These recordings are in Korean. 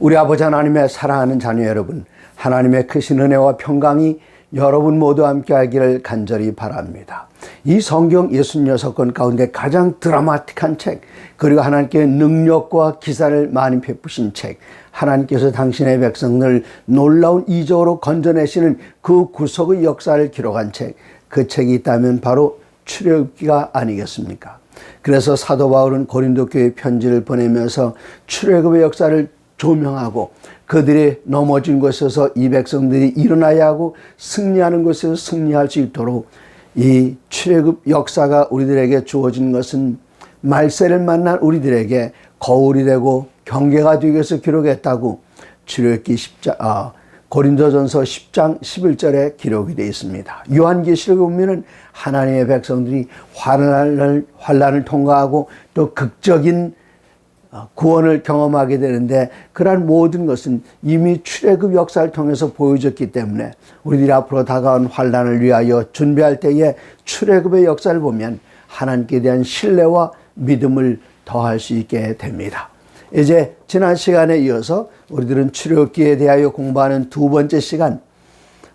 우리 아버지 하나님의 사랑하는 자녀 여러분, 하나님의 크신 은혜와 평강이 여러분 모두 함께 하기를 간절히 바랍니다. 이 성경 66권 가운데 가장 드라마틱한 책, 그리고 하나님께 능력과 기사를 많이 베푸신 책, 하나님께서 당신의 백성을 놀라운 이적으로 건져내시는 그 구속의 역사를 기록한 책, 그 책이 있다면 바로 출애굽기가 아니겠습니까? 그래서 사도 바울은 고린도 교회 편지를 보내면서 출애굽의 역사를 조명하고 그들이 넘어진 곳에서 이 백성들이 일어나야 하고 승리하는 곳에서 승리할 수 있도록 이 출애굽 역사가 우리들에게 주어진 것은 말세를 만난 우리들에게 거울이 되고 경계가 되기 위해서 기록했다고 출애굽기 고린도전서 10장 11절에 기록이 되어 있습니다. 요한계시록에 보면은 하나님의 백성들이 환난을 통과하고 또 극적인 구원을 경험하게 되는데, 그러한 모든 것은 이미 출애굽 역사를 통해서 보여졌기 때문에 우리들이 앞으로 다가온 환난을 위하여 준비할 때에 출애굽의 역사를 보면 하나님께 대한 신뢰와 믿음을 더할 수 있게 됩니다. 이제 지난 시간에 이어서 우리들은 출애굽기에 대하여 공부하는 두 번째 시간,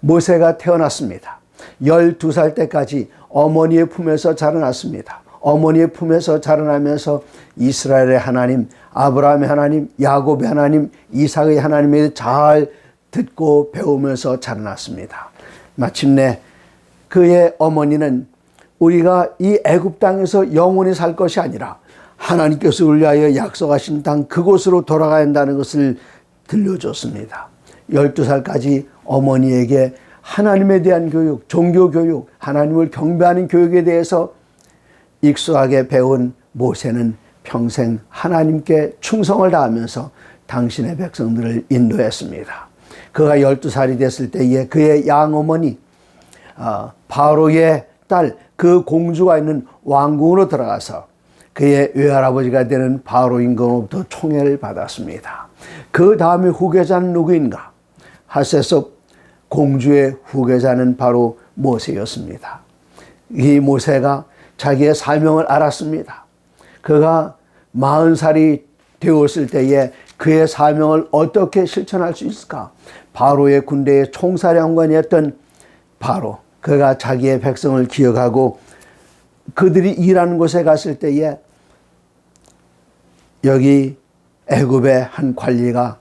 모세가 태어났습니다. 12살 때까지 어머니의 품에서 자라났습니다. 어머니의 품에서 자라나면서 이스라엘의 하나님, 아브라함의 하나님, 야곱의 하나님, 이삭의 하나님에 잘 듣고 배우면서 자라났습니다. 마침내 그의 어머니는 우리가 이 애굽 땅에서 영원히 살 것이 아니라 하나님께서 우리를 위하여 약속하신 땅 그곳으로 돌아가야 한다는 것을 들려줬습니다. 12살까지 어머니에게 하나님에 대한 교육, 종교 교육, 하나님을 경배하는 교육에 대해서 익숙하게 배운 모세는 평생 하나님께 충성을 다하면서 당신의 백성들을 인도했습니다. 그가 12살이 됐을 때에 그의 양어머니 바로의 딸 그 공주가 있는 왕궁으로 들어가서 그의 외할아버지가 되는 바로 임금으로부터 총애를 받았습니다. 그 다음에 후계자는 누구인가? 하세섭 공주의 후계자는 바로 모세였습니다. 이 모세가 자기의 사명을 알았습니다. 그가 40살이 되었을 때에 그의 사명을 어떻게 실천할 수 있을까? 바로의 군대의 총사령관이었던 바로, 그가 자기의 백성을 기억하고 그들이 일하는 곳에 갔을 때에 여기 애굽의 한 관리가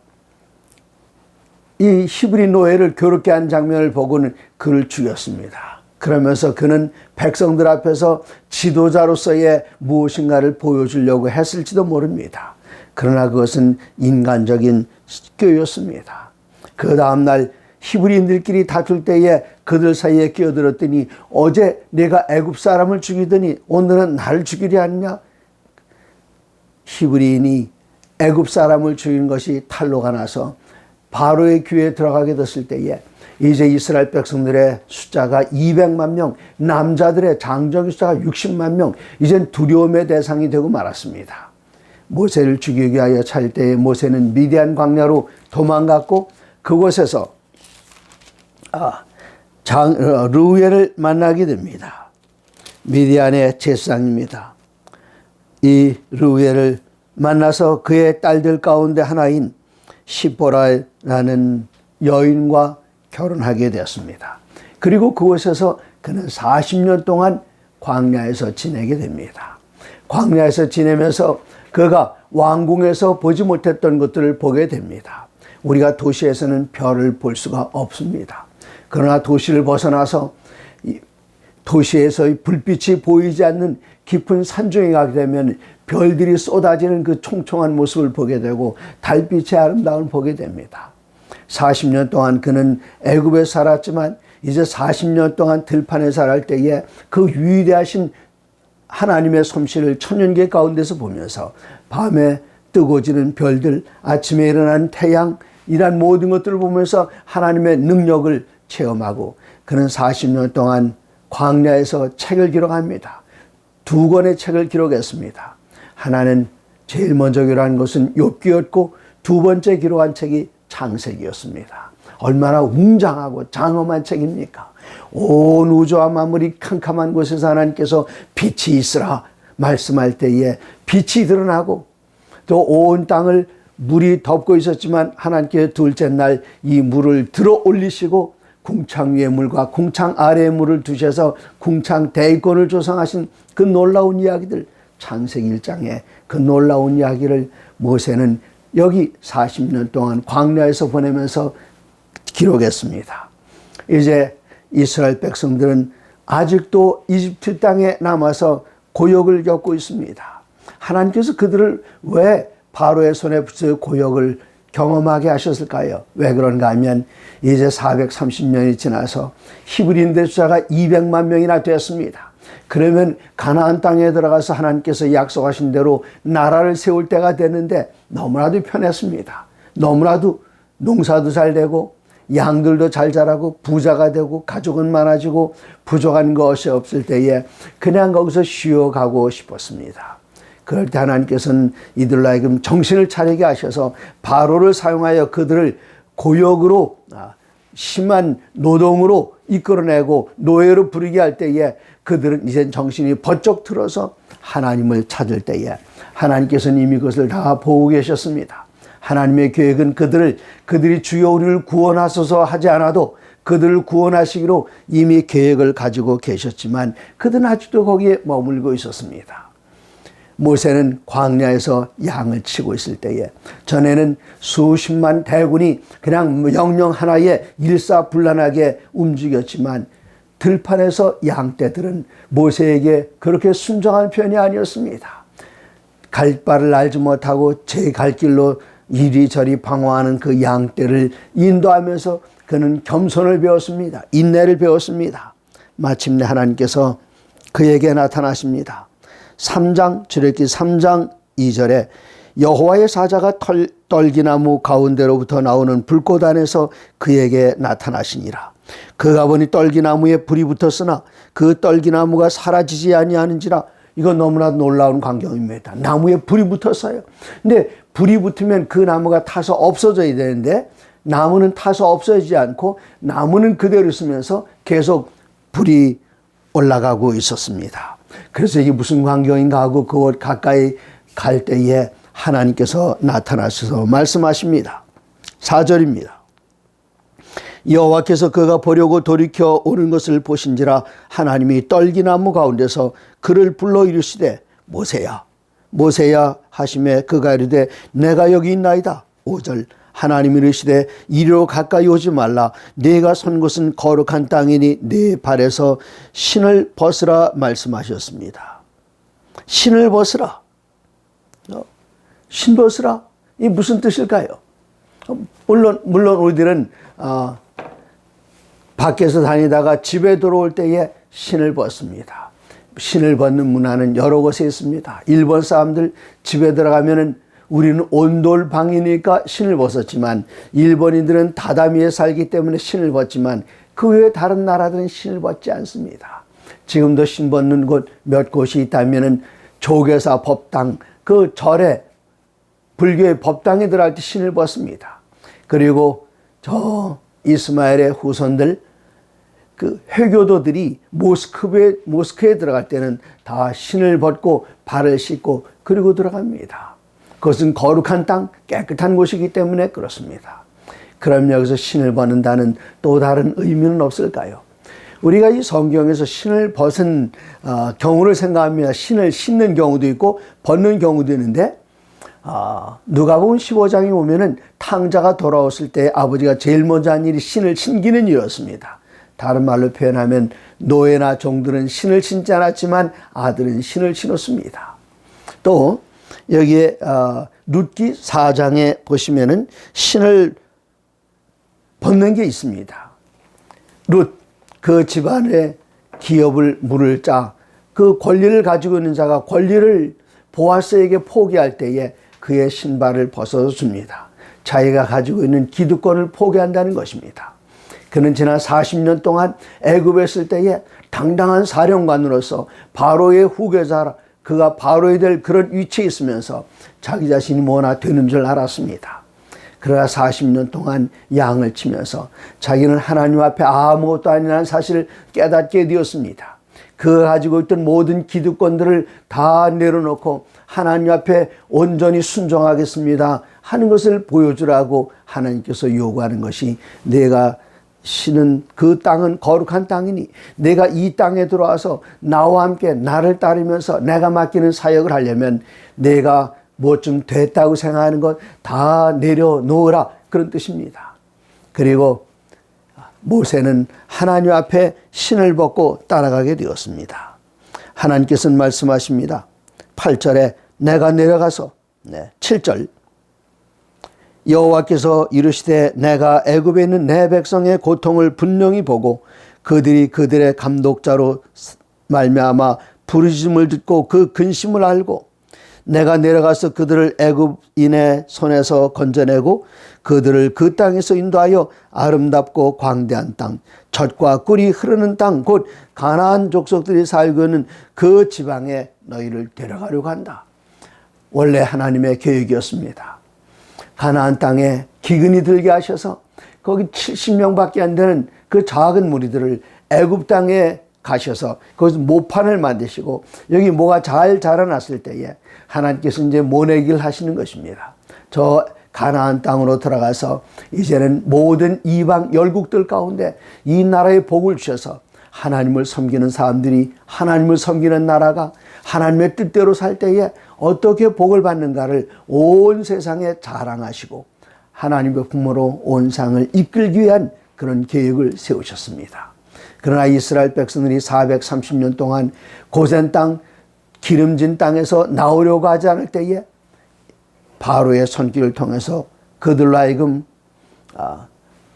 이 히브리 노예를 괴롭게 하는 장면을 보고는 그를 죽였습니다. 그러면서 그는 백성들 앞에서 지도자로서의 무엇인가를 보여주려고 했을지도 모릅니다. 그러나 그것은 인간적인 습교였습니다. 그 다음날 히브리인들끼리 다툴 때에 그들 사이에 끼어들었더니 어제 내가 애굽 사람을 죽이더니 오늘은 나를 죽이려 하느냐? 히브리인이 애굽 사람을 죽인 것이 탄로가 나서 바로의 귀에 들어가게 됐을 때에 이제 이스라엘 백성들의 숫자가 200만 명, 남자들의 장정의 숫자가 60만 명, 이젠 두려움의 대상이 되고 말았습니다. 모세를 죽이기 위하여 찰 때에 모세는 미디안 광야로 도망갔고 그곳에서 르우엘을 만나게 됩니다. 미디안의 제사장입니다. 이 르우엘을 만나서 그의 딸들 가운데 하나인 시보라라는 여인과 결혼하게 되었습니다. 그리고 그곳에서 그는 40년 동안 광야에서 지내게 됩니다. 광야에서 지내면서 그가 왕궁에서 보지 못했던 것들을 보게 됩니다. 우리가 도시에서는 별을 볼 수가 없습니다. 그러나 도시를 벗어나서 도시에서의 불빛이 보이지 않는 깊은 산중에 가게 되면 별들이 쏟아지는 그 총총한 모습을 보게 되고 달빛의 아름다움을 보게 됩니다. 40년 동안 그는 애굽에 살았지만 이제 40년 동안 들판에 살할 때에 그 위대하신 하나님의 솜씨를 천년계 가운데서 보면서 밤에 뜨고 지는 별들, 아침에 일어나는 태양, 이런 모든 것들을 보면서 하나님의 능력을 체험하고 그는 40년 동안 광야에서 책을 기록합니다. 2권의 책을 기록했습니다. 하나는 제일 먼저 기록한 것은 욥기였고 두 번째 기록한 책이 창세기였습니다. 얼마나 웅장하고 장엄한 책입니까? 온 우주와 만물이 캄캄한 곳에서 하나님께서 빛이 있으라 말씀할 때에 빛이 드러나고 또 온 땅을 물이 덮고 있었지만 하나님께 둘째 날 이 물을 들어 올리시고 궁창 위의 물과 궁창 아래의 물을 두셔서 궁창 대권을 조성하신 그 놀라운 이야기들, 창세기 1장에 그 놀라운 이야기를 모세는 여기 40년 동안 광야에서 보내면서 기록했습니다. 이제 이스라엘 백성들은 아직도 이집트 땅에 남아서 고역을 겪고 있습니다. 하나님께서 그들을 왜 바로의 손에 붙여 고역을 경험하게 하셨을까요? 왜 그런가 하면 이제 430년이 지나서 히브리인들의 숫자가 200만 명이나 됐습니다. 그러면 가나안 땅에 들어가서 하나님께서 약속하신 대로 나라를 세울 때가 됐는데 너무나도 편했습니다. 너무나도 농사도 잘 되고 양들도 잘 자라고 부자가 되고 가족은 많아지고 부족한 것이 없을 때에 그냥 거기서 쉬어가고 싶었습니다. 그럴 때 하나님께서는 이들로 하여금 정신을 차리게 하셔서 바로를 사용하여 그들을 고역으로 심한 노동으로 이끌어내고 노예로 부리게 할 때에 그들은 이제 정신이 번쩍 들어서 하나님을 찾을 때에 하나님께서는 이미 그것을 다 보고 계셨습니다. 하나님의 계획은 그들이 주여 우리를 구원하소서 하지 않아도 그들을 구원하시기로 이미 계획을 가지고 계셨지만 그들은 아직도 거기에 머물고 있었습니다. 모세는 광야에서 양을 치고 있을 때에 전에는 수십만 대군이 그냥 명령 하나에 일사불란하게 움직였지만 들판에서 양떼들은 모세에게 그렇게 순종한 편이 아니었습니다. 갈 바를 알지 못하고 제 갈 길로 이리저리 방황하는 그 양떼를 인도하면서 그는 겸손을 배웠습니다. 인내를 배웠습니다. 마침내 하나님께서 그에게 나타나십니다. 3장 출애굽기 3장 2절에 여호와의 사자가 떨기나무 가운데로부터 나오는 불꽃 안에서 그에게 나타나시니라. 그가 보니 떨기나무에 불이 붙었으나 그 떨기나무가 사라지지 아니하는지라. 이건 너무나 놀라운 광경입니다. 나무에 불이 붙었어요. 근데 불이 붙으면 그 나무가 타서 없어져야 되는데 나무는 타서 없어지지 않고 나무는 그대로 있으면서 계속 불이 올라가고 있었습니다. 그래서 이게 무슨 광경인가 하고 그곳 가까이 갈 때에 하나님께서 나타나셔서 말씀하십니다. 4절입니다. 여호와께서 그가 보려고 돌이켜 오는 것을 보신지라 하나님이 떨기나무 가운데서 그를 불러 이르시되 모세야 모세야 하시매 그가 이르되 내가 여기 있나이다. 5절 하나님이 이르시되 이리로 가까이 오지 말라. 네가 선 곳은 거룩한 땅이니 네 발에서 신을 벗으라 말씀하셨습니다. 신을 벗으라. 신 벗으라. 이 무슨 뜻일까요? 물론 우리들은 밖에서 다니다가 집에 들어올 때에 신을 벗습니다. 신을 벗는 문화는 여러 곳에 있습니다. 일본 사람들 집에 들어가면은 우리는 온돌방이니까 신을 벗었지만 일본인들은 다다미에 살기 때문에 신을 벗지만 그 외에 다른 나라들은 신을 벗지 않습니다. 지금도 신 벗는 곳 몇 곳이 있다면은 조계사 법당 그 절에 불교의 법당에 들어갈 때 신을 벗습니다. 그리고 저 이스마엘의 후손들 그 회교도들이 모스크에 들어갈 때는 다 신을 벗고 발을 씻고 그리고 들어갑니다. 그것은 거룩한 땅, 깨끗한 곳이기 때문에 그렇습니다. 그럼 여기서 신을 벗는다는 또 다른 의미는 없을까요? 우리가 이 성경에서 신을 벗은 경우를 생각하면 신을 신는 경우도 있고 벗는 경우도 있는데 누가복음 15장에 보면은 탕자가 돌아왔을 때 아버지가 제일 먼저 한 일이 신을 신기는 일이었습니다. 다른 말로 표현하면 노예나 종들은 신을 신지 않았지만 아들은 신을 신었습니다. 또 여기에 룻기 4장에 보시면은 신을 벗는 게 있습니다. 룻 그 집안의 기업을 물을 자 그 권리를 가지고 있는 자가 권리를 보아스에게 포기할 때에 그의 신발을 벗어 줍니다. 자기가 가지고 있는 기득권을 포기한다는 것입니다. 그는 지난 40년 동안 애굽에 있을 때에 당당한 사령관으로서 바로의 후계자라 그가 바로에 될 그런 위치에 있으면서 자기 자신이 뭐나 되는 줄 알았습니다. 그러나 40년 동안 양을 치면서 자기는 하나님 앞에 아무것도 아니라는 사실을 깨닫게 되었습니다. 그가 가지고 있던 모든 기득권들을 다 내려놓고 하나님 앞에 온전히 순종하겠습니다 하는 것을 보여주라고 하나님께서 요구하는 것이, 내가 쉬는 그 땅은 거룩한 땅이니 내가 이 땅에 들어와서 나와 함께 나를 따르면서 내가 맡기는 사역을 하려면 내가 뭐 좀 됐다고 생각하는 것 다 내려놓으라, 그런 뜻입니다. 그리고 모세는 하나님 앞에 신을 벗고 따라가게 되었습니다. 하나님께서는 말씀하십니다. 8절에 내가 내려가서, 7절, 여호와께서 이르시되 내가 애굽에 있는 내 백성의 고통을 분명히 보고 그들이 그들의 감독자로 말미암아 부르짖음을 듣고 그 근심을 알고 내가 내려가서 그들을 애굽인의 손에서 건져내고 그들을 그 땅에서 인도하여 아름답고 광대한 땅, 젖과 꿀이 흐르는 땅, 곧 가나안 족속들이 살고 있는 그 지방에 너희를 데려가려고 한다. 원래 하나님의 계획이었습니다. 가나안 땅에 기근이 들게 하셔서 거기 70명밖에 안 되는 그 작은 무리들을 애굽 땅에 가셔서 거기서 모판을 만드시고 여기 뭐가 잘 자라났을 때에 하나님께서 이제 모내기를 하시는 것입니다. 저 가나안 땅으로 들어가서 이제는 모든 이방 열국들 가운데 이 나라에 복을 주셔서 하나님을 섬기는 사람들이, 하나님을 섬기는 나라가 하나님의 뜻대로 살 때에 어떻게 복을 받는가를 온 세상에 자랑하시고 하나님의 품으로 온 상을 이끌기 위한 그런 계획을 세우셨습니다. 그러나 이스라엘 백성들이 430년 동안 고센 땅, 기름진 땅에서 나오려고 하지 않을 때에 바로의 손길을 통해서 그들로 하여금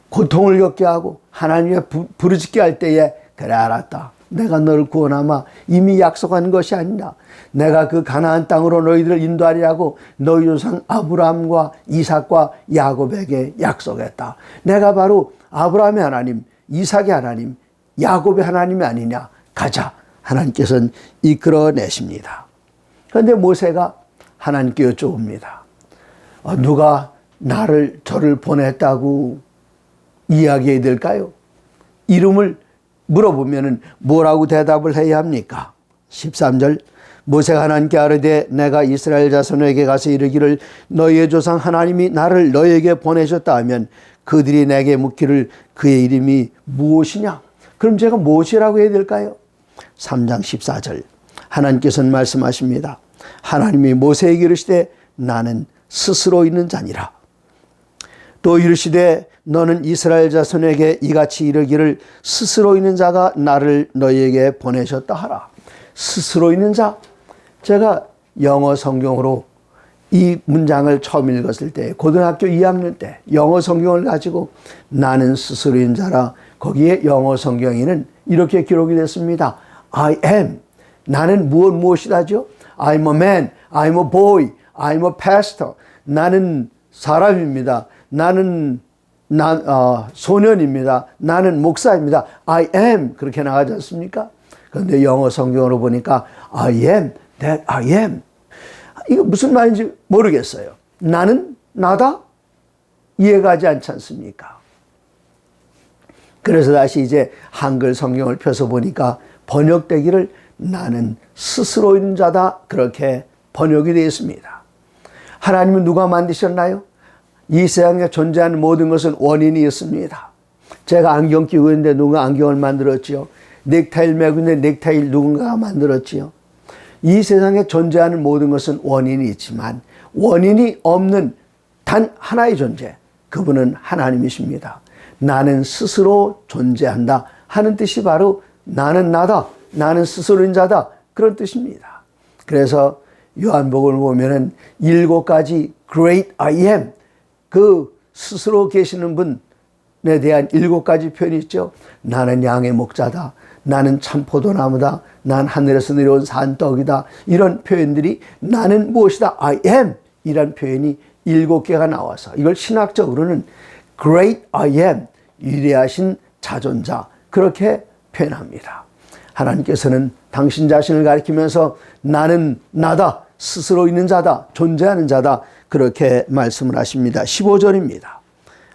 고통을 겪게 하고 하나님의 부르짖게 할 때에, 그래 알았다, 내가 너를 구원하마 이미 약속한 것이 아니라 내가 그 가나안 땅으로 너희들을 인도하리라고 너희 조상 아브라함과 이삭과 야곱에게 약속했다. 내가 바로 아브라함의 하나님, 이삭의 하나님, 야곱의 하나님이 아니냐, 가자. 하나님께서는 이끌어내십니다. 그런데 모세가 하나님께 여쭤봅니다. 누가 저를 보냈다고 이야기해야 될까요? 이름을 물어보면 뭐라고 대답을 해야 합니까? 13절, 모세가 하나님께 아뢰되 내가 이스라엘 자손에게 가서 이르기를 너희의 조상 하나님이 나를 너희에게 보내셨다 하면 그들이 내게 묻기를 그의 이름이 무엇이냐? 그럼 제가 무엇이라고 해야 될까요? 3장 14절, 하나님께서는 말씀하십니다. 하나님이 모세에게 이르시되 나는 스스로 있는 자니라. 또 이르시되 너는 이스라엘 자손에게 이같이 이르기를 스스로 있는 자가 나를 너희에게 보내셨다 하라. 스스로 있는 자, 제가 영어 성경으로 이 문장을 처음 읽었을 때, 고등학교 2학년 때 영어 성경을 가지고 나는 스스로 있는 자라, 거기에 영어 성경에는 이렇게 기록이 됐습니다. I am, 나는 무엇이다죠? I'm a man, I'm a boy, I'm a pastor. 나는 사람입니다. 나는 소년입니다. 나는 목사입니다. I am, 그렇게 나가지 않습니까? 그런데 영어 성경으로 보니까 I am that I am. 이거 무슨 말인지 모르겠어요. 나는 나다? 이해가지 않지 않습니까? 그래서 다시 이제 한글 성경을 펴서 보니까 번역되기를 나는 스스로 있는 자다, 그렇게 번역이 되어 있습니다. 하나님은 누가 만드셨나요? 이 세상에 존재하는 모든 것은 원인이 있습니다. 제가 안경 끼고 있는데 누가 안경을 만들었지요? 넥타이를 메고 있는데 넥타이를 누군가가 만들었지요? 이 세상에 존재하는 모든 것은 원인이 있지만 원인이 없는 단 하나의 존재, 그분은 하나님이십니다. 나는 스스로 존재한다 하는 뜻이 바로 나는 나다, 나는 스스로인 자다, 그런 뜻입니다. 그래서 요한복음을 보면은 7가지 Great I am, 그 스스로 계시는 분에 대한 7가지 표현이 있죠. 나는 양의 목자다, 나는 참 포도나무다, 난 하늘에서 내려온 산떡이다, 이런 표현들이 나는 무엇이다, I am 이란 표현이 7개가 나와서 이걸 신학적으로는 Great I am, 위대하신 자존자, 그렇게 표현합니다. 하나님께서는 당신 자신을 가리키면서 나는 나다, 스스로 있는 자다, 존재하는 자다, 그렇게 말씀을 하십니다. 15절입니다.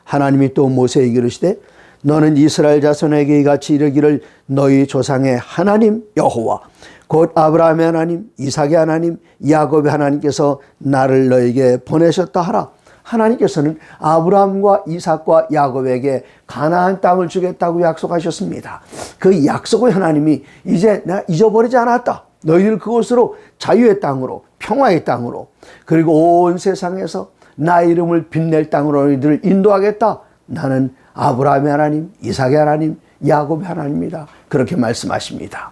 하나님이 또 모세에게 이르시되 너는 이스라엘 자손에게 이같이 이르기를 너희 조상의 하나님 여호와 곧 아브라함의 하나님, 이삭의 하나님, 야곱의 하나님께서 나를 너에게 보내셨다 하라. 하나님께서는 아브라함과 이삭과 야곱에게 가나안 땅을 주겠다고 약속하셨습니다. 그 약속을 하나님이 이제 내가 잊어버리지 않았다. 너희들 그곳으로 자유의 땅으로, 평화의 땅으로, 그리고 온 세상에서 나의 이름을 빛낼 땅으로 너희들을 인도하겠다. 나는 아브라함의 하나님, 이삭의 하나님, 야곱의 하나님이다. 그렇게 말씀하십니다.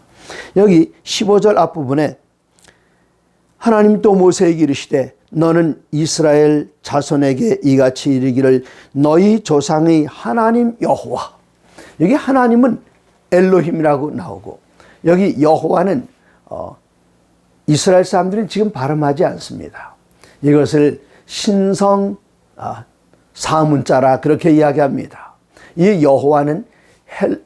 여기 15절 앞부분에 하나님 또 모세에게 이르시되 너는 이스라엘 자손에게 이같이 이르기를 너희 조상의 하나님 여호와. 여기 하나님은 엘로힘이라고 나오고 여기 여호와는 이스라엘 사람들은 지금 발음하지 않습니다. 이것을 신성 사문자라 그렇게 이야기합니다. 이 여호와는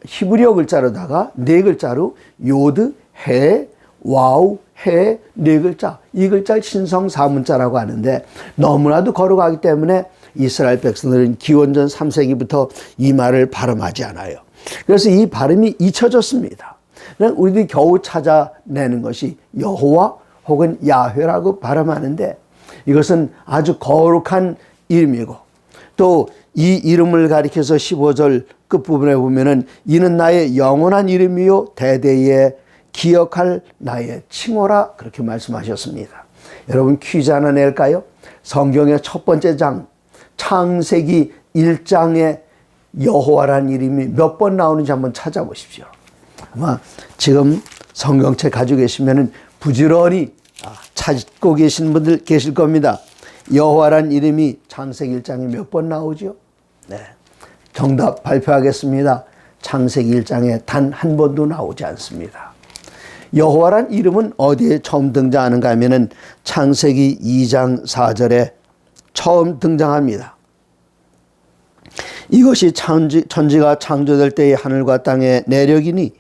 히브리어 글자로다가 네 글자로 요드, 해, 와우, 해, 네 글자. 이 글자를 신성 사문자라고 하는데 너무나도 거룩하기 때문에 이스라엘 백성들은 기원전 3세기부터 이 말을 발음하지 않아요. 그래서 이 발음이 잊혀졌습니다. 우리들이 겨우 찾아내는 것이 여호와 혹은 야훼라고 발음하는데 이것은 아주 거룩한 이름이고 또 이 이름을 가리켜서 15절 끝부분에 보면은 이는 나의 영원한 이름이요 대대에 기억할 나의 칭호라 그렇게 말씀하셨습니다. 여러분 퀴즈 하나 낼까요? 성경의 첫 번째 장 창세기 1장에 여호와라는 이름이 몇 번 나오는지 한번 찾아보십시오. 아마 지금 성경책 가지고 계시면은 부지런히 찾고 계신 분들 계실 겁니다. 여호와라는 이름이 창세기 1장에 몇 번 나오죠? 네. 정답 발표하겠습니다. 창세기 1장에 단 한 번도 나오지 않습니다. 여호와란 이름은 어디에 처음 등장하는가 하면은 창세기 2장 4절에 처음 등장합니다. 이것이 천지가 창조될 때의 하늘과 땅의 내력이니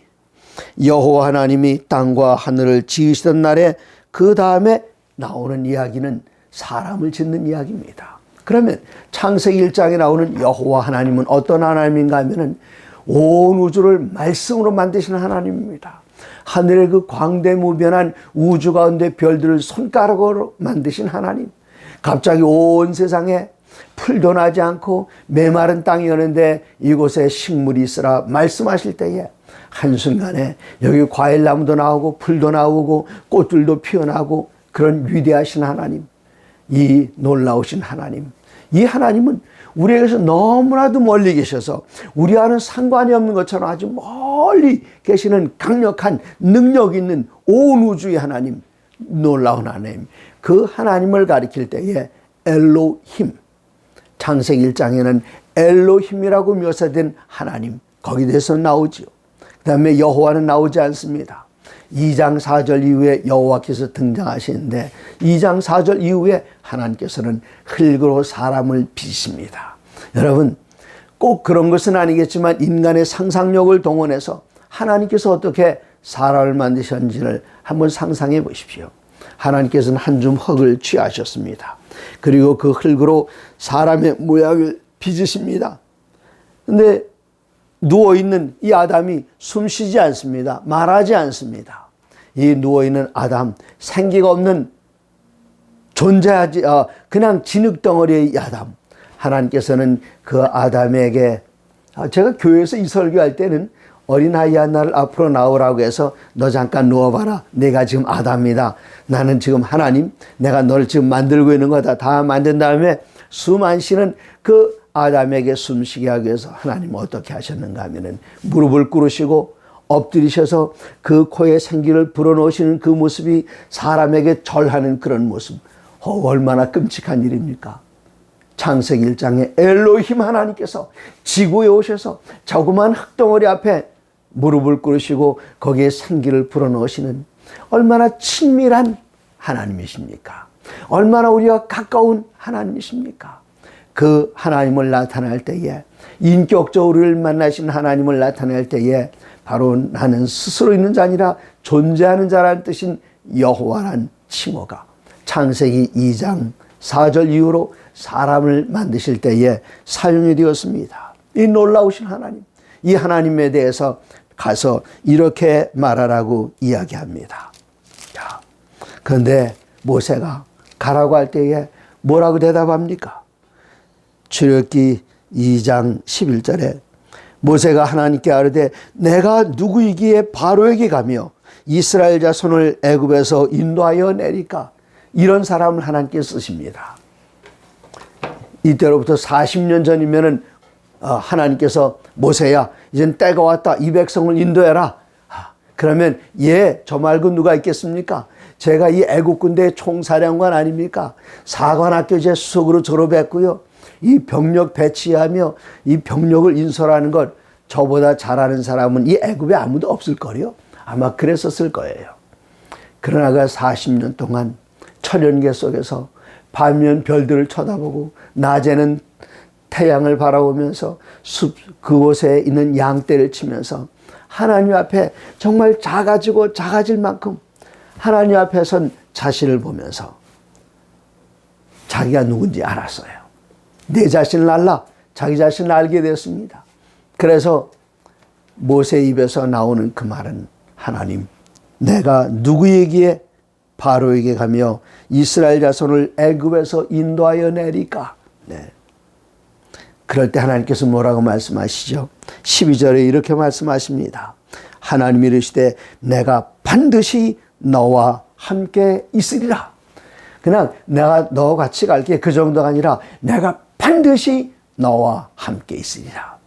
여호와 하나님이 땅과 하늘을 지으시던 날에 그 다음에 나오는 이야기는 사람을 짓는 이야기입니다. 그러면 창세기 1장에 나오는 여호와 하나님은 어떤 하나님인가 하면은 온 우주를 말씀으로 만드시는 하나님입니다. 하늘의 그 광대무변한 우주 가운데 별들을 손가락으로 만드신 하나님. 갑자기 온 세상에 풀도 나지 않고 메마른 땅이었는데 이곳에 식물이 있으라 말씀하실 때에 한순간에 여기 과일나무도 나오고 풀도 나오고 꽃들도 피어나고 그런 위대하신 하나님, 이 놀라우신 하나님, 이 하나님은 우리에게서 너무나도 멀리 계셔서 우리와는 상관이 없는 것처럼 아주 멀리 계시는 강력한 능력 있는 온 우주의 하나님, 놀라운 하나님, 그 하나님을 가리킬 때에 엘로힘, 창세기 1장에는 엘로힘이라고 묘사된 하나님, 거기에 대해서 나오지요. 그 다음에 여호와는 나오지 않습니다. 2장 4절 이후에 여호와께서 등장하시는데 2장 4절 이후에 하나님께서는 흙으로 사람을 빚으십니다. 여러분 꼭 그런 것은 아니겠지만 인간의 상상력을 동원해서 하나님께서 어떻게 사람을 만드셨는지를 한번 상상해 보십시오. 하나님께서는 한 줌 흙을 취하셨습니다. 그리고 그 흙으로 사람의 모양을 빚으십니다. 그런데 누워있는 이 아담이 숨쉬지 않습니다. 말하지 않습니다. 이 누워있는 아담, 생기가 없는 존재하지, 그냥 진흙덩어리의 아담. 하나님께서는 그 아담에게, 제가 교회에서 이 설교할 때는 어린아이야 나를 앞으로 나오라고 해서 너 잠깐 누워봐라. 내가 지금 아담이다. 나는 지금 하나님, 내가 너를 지금 만들고 있는 거다. 다 만든 다음에 숨 안 쉬는 그 아담에게 숨쉬게 하기 위해서 하나님은 어떻게 하셨는가 하면은 무릎을 꿇으시고 엎드리셔서 그 코에 생기를 불어넣으시는 그 모습이 사람에게 절하는 그런 모습. 얼마나 끔찍한 일입니까? 창세기 1장에 엘로힘 하나님께서 지구에 오셔서 자그마한 흙덩어리 앞에 무릎을 꿇으시고 거기에 생기를 불어넣으시는 얼마나 친밀한 하나님이십니까? 얼마나 우리와 가까운 하나님이십니까? 그 하나님을 나타낼 때에 인격적으로 우리를 만나신 하나님을 나타낼 때에 바로 나는 스스로 있는 자 아니라 존재하는 자라는 뜻인 여호와란 칭호가 창세기 2장 4절 이후로 사람을 만드실 때에 사용이 되었습니다. 이 놀라우신 하나님, 이 하나님에 대해서 가서 이렇게 말하라고 이야기합니다. 그런데 모세가 가라고 할 때에 뭐라고 대답합니까? 출애굽기 2장 11절에 모세가 하나님께 아뢰되 내가 누구이기에 바로에게 가며 이스라엘 자손을 애굽에서 인도하여 내리까? 이런 사람을 하나님께 쓰십니다. 이때로부터 40년 전이면은 하나님께서 모세야 이젠 때가 왔다. 이 백성을 인도해라. 그러면 저 말고 누가 있겠습니까? 제가 이 애국 군대의 총사령관 아닙니까? 사관학교 제 수석으로 졸업했고요. 이 병력 배치하며 이 병력을 인솔하는 것 저보다 잘하는 사람은 이 애굽에 아무도 없을 거요. 아마 그랬었을 거예요. 그러나 그 40년 동안 천연계 속에서 밤이면 별들을 쳐다보고 낮에는 태양을 바라보면서 숲 그곳에 있는 양떼를 치면서 하나님 앞에 정말 작아질 만큼 하나님 앞에 선 자신을 보면서 자기가 누군지 알았어요. 내 자신을 알라 자기 자신을 알게 되었습니다. 그래서 모세 입에서 나오는 그 말은 하나님 내가 누구에게 바로에게 가며 이스라엘 자손을 애굽에서 인도하여 내리까? 네. 그럴 때 하나님께서 뭐라고 말씀하시죠? 12절에 이렇게 말씀하십니다. 하나님이 이르시되 내가 반드시 너와 함께 있으리라. 그냥 내가 너와 같이 갈게 그 정도가 아니라 내가 반드시 너와 함께 있으리라.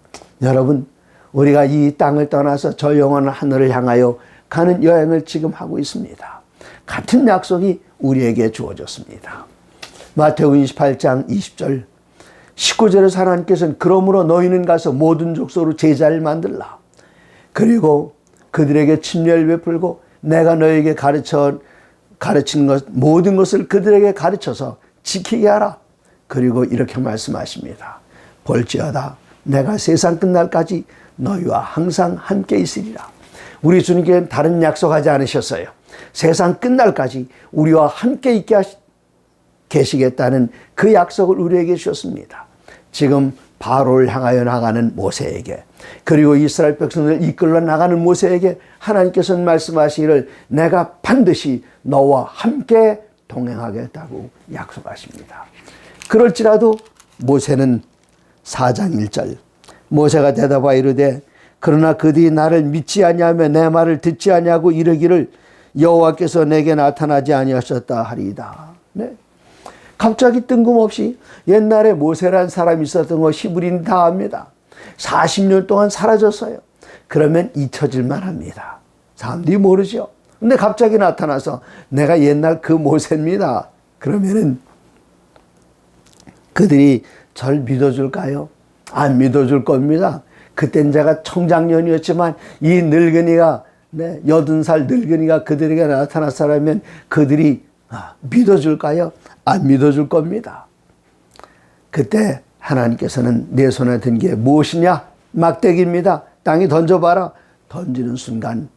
여러분 우리가 이 땅을 떠나서 저 영원한 하늘을 향하여 가는 여행을 지금 하고 있습니다. 같은 약속이 우리에게 주어졌습니다. 마태복음 28장 20절 19절에서 하나님께서는 그러므로 너희는 가서 모든 족속으로 제자를 만들라. 그리고 그들에게 침례를 베풀고 내가 너에게 가르친 것 모든 것을 그들에게 가르쳐서 지키게 하라. 그리고 이렇게 말씀하십니다. 볼지어다 내가 세상 끝날까지 너희와 항상 함께 있으리라. 우리 주님께는 다른 약속하지 않으셨어요. 세상 끝날까지 우리와 함께 있게 계시겠다는 그 약속을 우리에게 주셨습니다. 지금 바로를 향하여 나가는 모세에게 그리고 이스라엘 백성을 이끌어 나가는 모세에게 하나님께서는 말씀하시기를 내가 반드시 너와 함께 동행하겠다고 약속하십니다. 그럴지라도 모세는 4장 1절 모세가 대답하여 이르되 그러나 그들이 나를 믿지 아니하며 내 말을 듣지 아니하고 이르기를 여호와께서 내게 나타나지 아니하셨다 하리이다. 네. 갑자기 뜬금없이 옛날에 모세라는 사람이 있었던 거 히브리는 다 압니다. 40년 동안 사라졌어요. 그러면 잊혀질만 합니다. 사람들이 모르죠. 근데 갑자기 나타나서 내가 옛날 그 모세입니다. 그러면은 그들이 절 믿어줄까요? 안 믿어줄 겁니다. 그땐 제가 청장년이었지만 이 늙은이가 80살 늙은이가 그들에게 나타났다면 그들이 믿어줄까요? 안 믿어줄 겁니다. 그때 하나님께서는 내 손에 든 게 무엇이냐? 막대기입니다. 땅에 던져봐라. 던지는 순간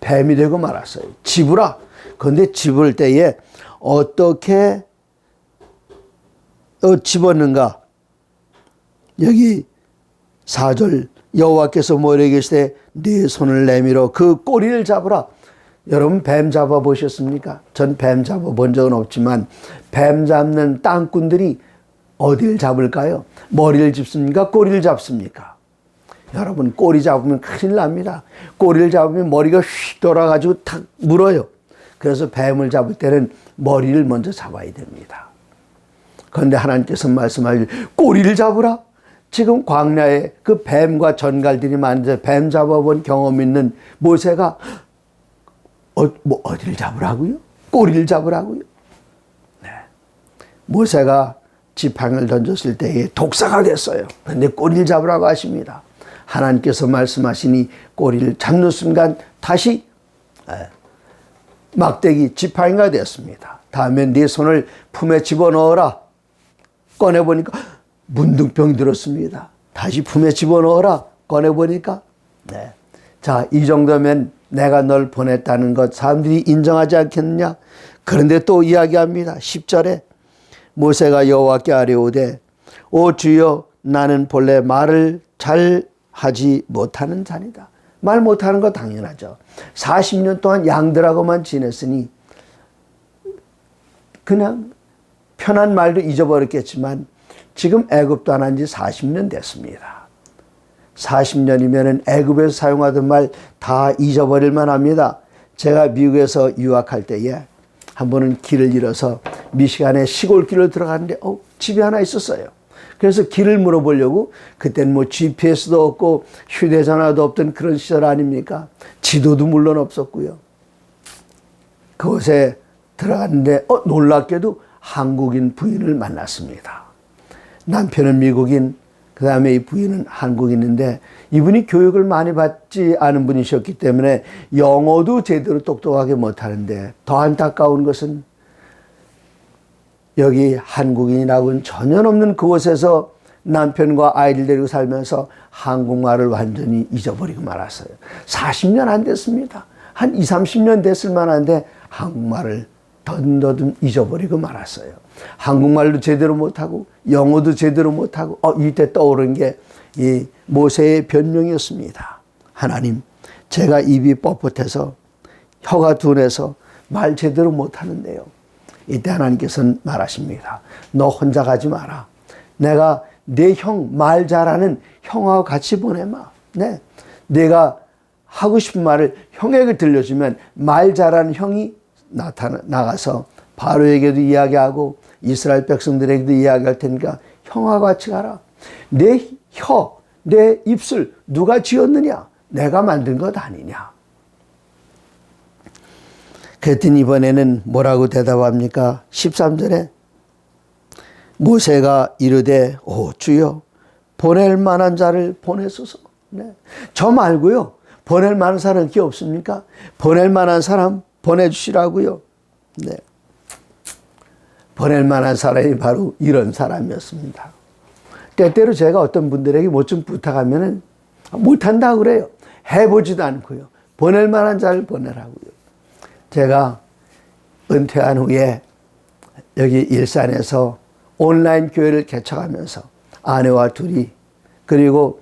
뱀이 되고 말았어요. 집으라. 그런데 집을 때에 어떻게 집었는가? 여기 4절 여호와께서 모래에 계시되 네 손을 내밀어 그 꼬리를 잡으라. 여러분 뱀 잡아보셨습니까? 전 뱀 잡아본 적은 없지만 뱀 잡는 땅꾼들이 어디를 잡을까요? 머리를 짚습니까? 꼬리를 잡습니까? 여러분 꼬리 잡으면 큰일 납니다. 꼬리를 잡으면 머리가 휙 돌아가지고 탁 물어요. 그래서 뱀을 잡을 때는 머리를 먼저 잡아야 됩니다. 그런데 하나님께서 말씀하시길 꼬리를 잡으라. 지금 광야에 그 뱀과 전갈들이 많은데 뱀 잡아본 경험 있는 모세가 어디를 잡으라고요? 꼬리를 잡으라고요? 네. 모세가 지팡이를 던졌을 때에 독사가 됐어요. 그런데 꼬리를 잡으라고 하십니다. 하나님께서 말씀하시니 꼬리를 잡는 순간 다시 막대기 지팡이가 되었습니다. 다음에 네 손을 품에 집어넣어라. 꺼내보니까 문둥병이 들었습니다. 다시 품에 집어넣어라. 꺼내보니까 네. 자, 이 정도면 내가 널 보냈다는 것 사람들이 인정하지 않겠느냐? 그런데 또 이야기합니다. 10절에 모세가 여호와께 아뢰오되 오 주여 나는 본래 말을 잘 하지 못하는 자니다. 말 못하는 거 당연하죠. 40년 동안 양들하고만 지냈으니 그냥 편한 말도 잊어버렸겠지만 지금 애굽도 안 한 지 40년 됐습니다. 40년이면 애굽에서 사용하던 말 다 잊어버릴 만합니다. 제가 미국에서 유학할 때에 한 번은 길을 잃어서 미시간에 시골길을 들어갔는데 집이 하나 있었어요. 그래서 길을 물어보려고, 그때는 뭐 GPS도 없고 휴대전화도 없던 그런 시절 아닙니까? 지도도 물론 없었고요. 그곳에 들어갔는데 놀랍게도 한국인 부인을 만났습니다. 남편은 미국인, 그 다음에 이 부인은 한국인인데, 이분이 교육을 많이 받지 않은 분이셨기 때문에 영어도 제대로 똑똑하게 못하는데, 더 안타까운 것은 여기 한국인이라고는 전혀 없는 그곳에서 남편과 아이들 데리고 살면서 한국말을 완전히 잊어버리고 말았어요. 40년 안 됐습니다. 한 20, 30년 됐을 만한데 한국말을 던더듬 잊어버리고 말았어요. 한국말도 제대로 못하고 영어도 제대로 못하고 이때 떠오른 게 이 모세의 변명이었습니다. 하나님, 제가 입이 뻣뻣해서 혀가 둔해서 말 제대로 못하는데요. 이때 하나님께서는 말하십니다. 너 혼자 가지 마라. 내가 내 형, 말 잘하는 형하고 같이 보내마. 네. 내가 하고 싶은 말을 형에게 들려주면 말 잘하는 형이 나가서 바로에게도 이야기하고 이스라엘 백성들에게도 이야기할 테니까 형하고 같이 가라. 내 혀, 내 입술 누가 지었느냐? 내가 만든 것 아니냐? 그랬더니 이번에는 뭐라고 대답합니까? 13절에 모세가 이르되 주여 보낼 만한 자를 보내소서. 네. 저 말고요. 보낼 만한 사람이 없습니까? 보낼 만한 사람 보내주시라고요. 네. 보낼 만한 사람이 바로 이런 사람이었습니다. 때때로 제가 어떤 분들에게 뭐 좀 부탁하면은 못한다고 그래요. 해보지도 않고요. 보낼 만한 자를 보내라고요. 제가 은퇴한 후에 여기 일산에서 온라인 교회를 개척하면서 아내와 둘이, 그리고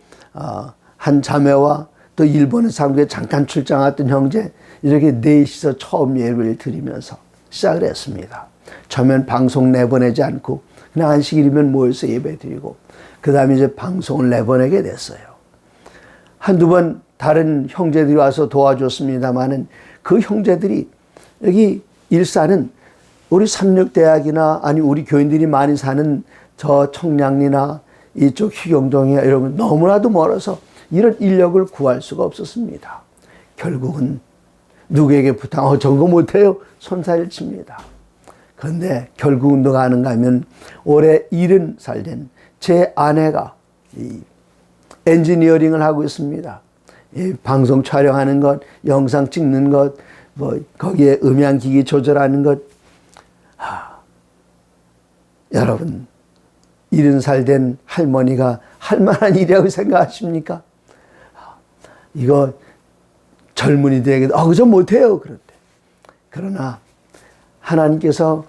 한 자매와 또 일본에 상국에 잠깐 출장 왔던 형제, 이렇게 넷이서 처음 예배를 드리면서 시작을 했습니다. 처음엔 방송 내보내지 않고 그냥 안식일이면 모여서 예배 드리고, 그 다음에 이제 방송을 내보내게 됐어요. 한두 번 다른 형제들이 와서 도와줬습니다만은 그 형제들이 여기 일산은 우리 삼육대학이나 아니 우리 교인들이 많이 사는 저 청량리나 이쪽 희경동이나 이런 건 너무나도 멀어서 이런 인력을 구할 수가 없었습니다. 결국은 누구에게 부탁, 저거 못해요? 손사일 칩니다. 그런데 결국은 누가 하는가 하면 올해 70살 된 제 아내가 이 엔지니어링을 하고 있습니다. 이 방송 촬영하는 것, 영상 찍는 것, 뭐 거기에 음향기기 조절하는 것. 여러분, 70살 된 할머니가 할 만한 일이라고 생각하십니까? 이거 젊은이들에게도 그저 못해요. 그런데 그러나 하나님께서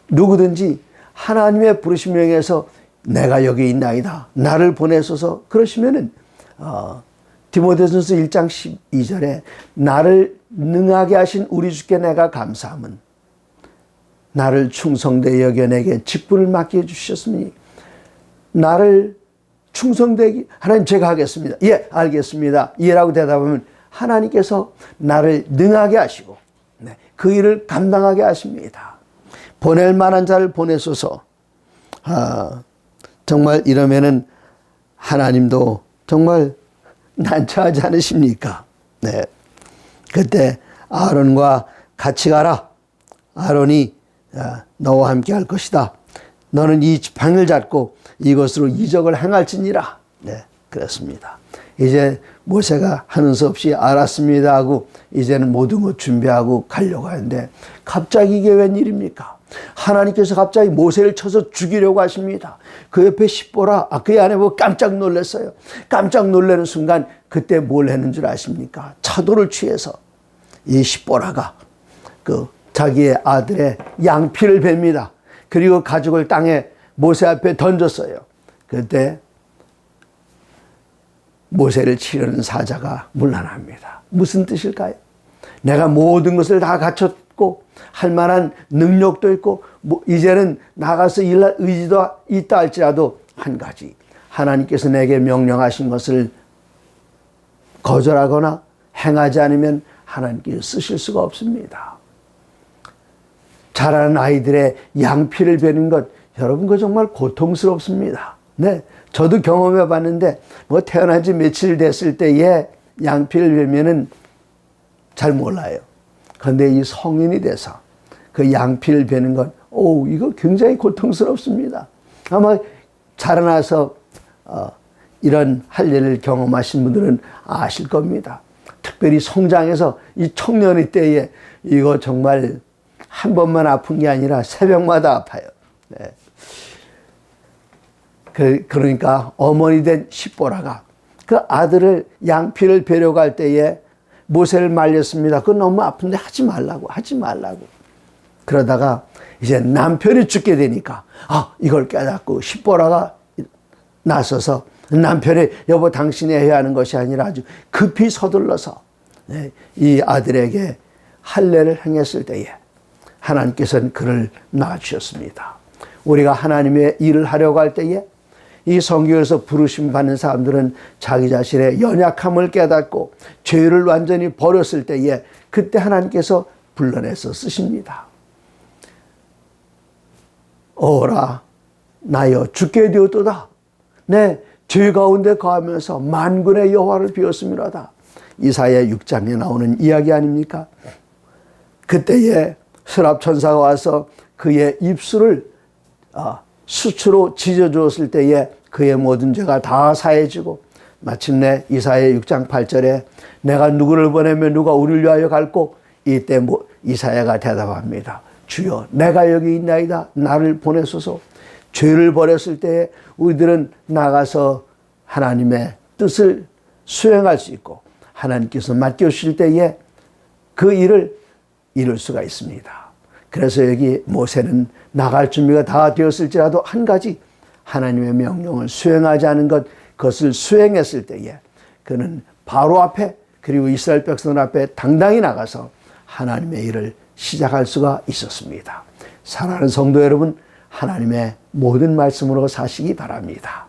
누구든지 하나님의 부르심을 향해서 내가 여기 있나이다, 나를 보내소서 그러시면은 디모데전서 1장 12절에 나를 능하게 하신 우리 주께 내가 감사함은 나를 충성되게 여겨 내게 직분을 맡겨 주셨으니 나를 충성되게, 하나님 제가 하겠습니다. 예, 알겠습니다. 예라고 대답하면 하나님께서 나를 능하게 하시고 그 일을 감당하게 하십니다. 보낼 만한 자를 보내소서. 정말 이러면은 하나님도 정말 난처하지 않으십니까? 네. 그때 아론과 같이 가라. 아론이 너와 함께 할 것이다. 너는 이 지팡이를 잡고 이것으로 이적을 행할지니라. 네, 그렇습니다. 이제 모세가 하는 수 없이 알았습니다 하고 이제는 모든 것 준비하고 가려고 하는데 갑자기 이게 웬일입니까? 하나님께서 갑자기 모세를 쳐서 죽이려고 하십니다. 그 옆에 십보라, 그의 아내 보고 깜짝 놀랐어요. 깜짝 놀라는 순간 그때 뭘 했는 줄 아십니까? 차도를 취해서 이 십보라가 그 자기의 아들의 양피를 뱀니다. 그리고 가죽을 땅에 모세 앞에 던졌어요. 그때 모세를 치려는 사자가 문란합니다. 무슨 뜻일까요? 내가 모든 것을 다 갖췄고 할 만한 능력도 있고 이제는 나가서 일할 의지도 있다 할지라도 한 가지, 하나님께서 내게 명령하신 것을 거절하거나 행하지 않으면 하나님께서 쓰실 수가 없습니다. 자라는 아이들의 양피를 베는 것, 여러분 그거 정말 고통스럽습니다. 네, 저도 경험해 봤는데 뭐 태어난 지 며칠 됐을 때에 양피를 베면은 잘 몰라요. 그런데 이 성인이 돼서 그 양피를 베는 것, 이거 굉장히 고통스럽습니다. 아마 자라나서 이런 할례를 경험하신 분들은 아실 겁니다. 특별히 성장해서 이 청년의 때에 이거 정말 한 번만 아픈 게 아니라 새벽마다 아파요. 네. 그러니까 어머니 된 십보라가 그 아들을 양피를 베려고 할 때에 모세를 말렸습니다. 그건 너무 아픈데 하지 말라고. 그러다가 이제 남편이 죽게 되니까 이걸 깨닫고 십보라가 나서서 남편이 여보 당신이 해야 하는 것이 아니라 아주 급히 서둘러서 이 아들에게 할례를 행했을 때에 하나님께서는 그를 낳아주셨습니다. 우리가 하나님의 일을 하려고 할 때에 이 성경에서 부르심 받는 사람들은 자기 자신의 연약함을 깨닫고 죄를 완전히 버렸을 때에 그때 하나님께서 불러내서 쓰십니다. 오라 나여 죽게 되었도다. 내 죄 가운데 거하면서 만군의 여호와를 비웠음이로다. 이사야 6장에 나오는 이야기 아닙니까? 그때에 서랍천사가 와서 그의 입술을 수치로 찢어주었을 때에 그의 모든 죄가 다 사해지고 마침내 이사야 6장 8절에 내가 누구를 보내면 누가 우리를 위하여 갈고, 이때 이사야가 대답합니다. 주여 내가 여기 있나이다. 나를 보내소서. 죄를 버렸을 때에 우리들은 나가서 하나님의 뜻을 수행할 수 있고 하나님께서 맡겨주실 때에 그 일을 이룰 수가 있습니다. 그래서 여기 모세는 나갈 준비가 다 되었을지라도 한 가지, 하나님의 명령을 수행하지 않은 것, 그것을 수행했을 때에 그는 바로 앞에 그리고 이스라엘 백성들 앞에 당당히 나가서 하나님의 일을 시작할 수가 있었습니다. 사랑하는 성도 여러분, 하나님의 모든 말씀으로 사시기 바랍니다.